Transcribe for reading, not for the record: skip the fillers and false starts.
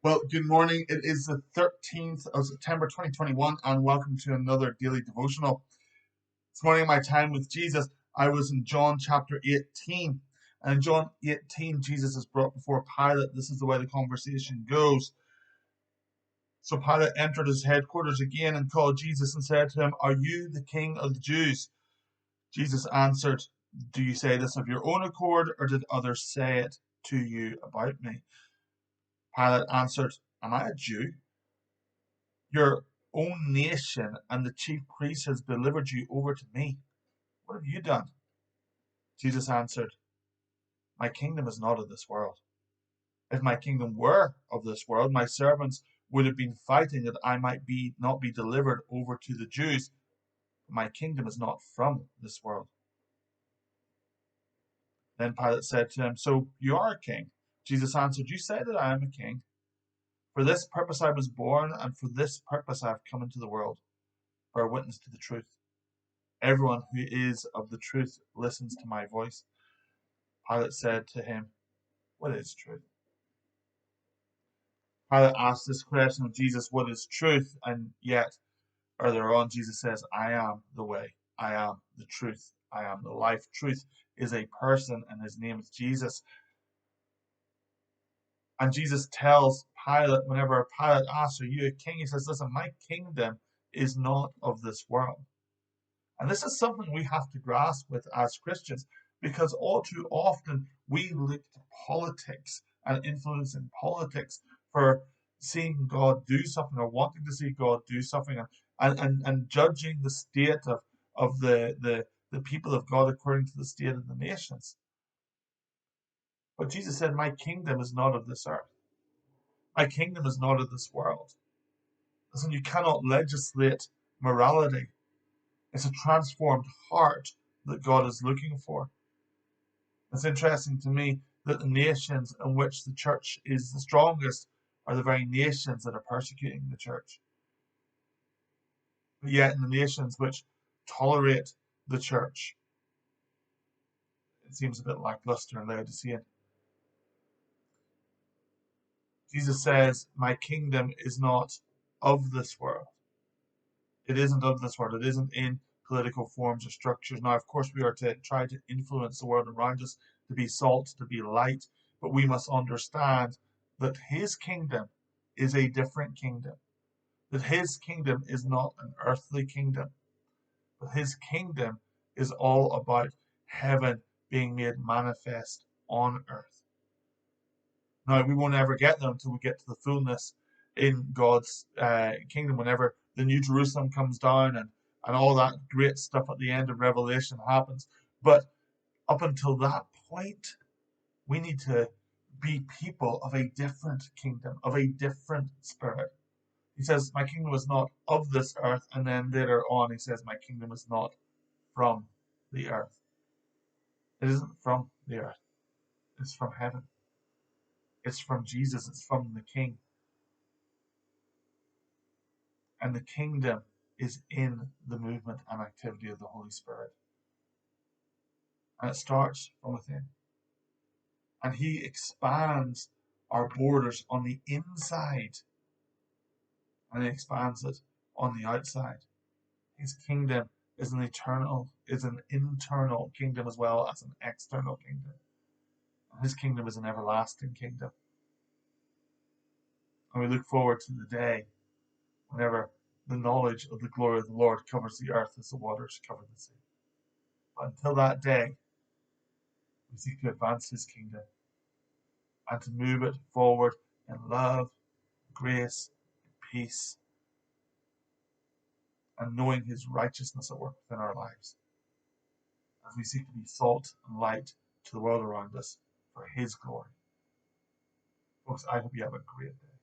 Well, good morning. It is the 13th of September 2021, and welcome to another daily devotional. This morning, my time with Jesus, I was in John chapter 18. And in John 18, Jesus is brought before Pilate. This is the way the conversation goes. So Pilate entered his headquarters again and called Jesus and said to him, "Are you the king of the Jews?" Jesus answered, "Do you say this of your own accord, or did others say it to you about me?" Pilate answered, "Am I a Jew? Your own nation and the chief priest has delivered you over to me. What have you done?" Jesus answered, "My kingdom is not of this world. If my kingdom were of this world, my servants would have been fighting that I might not be delivered over to the Jews. But my kingdom is not from this world." Then Pilate said to him, "So you are a king?" Jesus answered, "You say that I am a king. For this purpose I was born, and for this purpose I have come into the world, for a witness to the truth. Everyone who is of the truth listens to my voice." Pilate said to him, "What is truth?" Pilate asked this question of Jesus, "What is truth?" And yet, earlier on, Jesus says, "I am the way, I am the truth, I am the life." Truth is a person, and his name is Jesus. And Jesus tells Pilate, whenever Pilate asks, "Are you a king?" He says, "Listen, my kingdom is not of this world." And this is something we have to grasp with as Christians, because all too often we look to politics and influencing politics for seeing God do something, or wanting to see God do something, and judging the state of the people of God according to the state of the nations. But Jesus said, "My kingdom is not of this earth. My kingdom is not of this world." Listen, you cannot legislate morality. It's a transformed heart that God is looking for. It's interesting to me that the nations in which the church is the strongest are the very nations that are persecuting the church. But yet, in the nations which tolerate the church, it seems a bit lackluster and Laodicean. Jesus says, "My kingdom is not of this world." It isn't of this world. It isn't in political forms or structures. Now, of course, we are to try to influence the world around us, to be salt, to be light, but we must understand that his kingdom is a different kingdom. That his kingdom is not an earthly kingdom, but his kingdom is all about heaven being made manifest on earth. Now, we won't ever get there until we get to the fullness in God's kingdom, whenever the New Jerusalem comes down and all that great stuff at the end of Revelation happens. But up until that point, we need to be people of a different kingdom, of a different spirit. He says, "My kingdom is not of this earth," and then later on he says, "My kingdom is not from the earth." It isn't from the earth, it's from heaven. It's from Jesus, it's from the King. And the kingdom is in the movement and activity of the Holy Spirit. And it starts from within. And he expands our borders on the inside, and he expands it on the outside. His kingdom is an internal kingdom as well as an external kingdom. And his kingdom is an everlasting kingdom. And we look forward to the day whenever the knowledge of the glory of the Lord covers the earth as the waters cover the sea. But until that day, we seek to advance his kingdom and to move it forward in love, grace, peace, and knowing his righteousness at work within our lives, as we seek to be salt and light to the world around us for his glory. Folks, I hope you have a great day.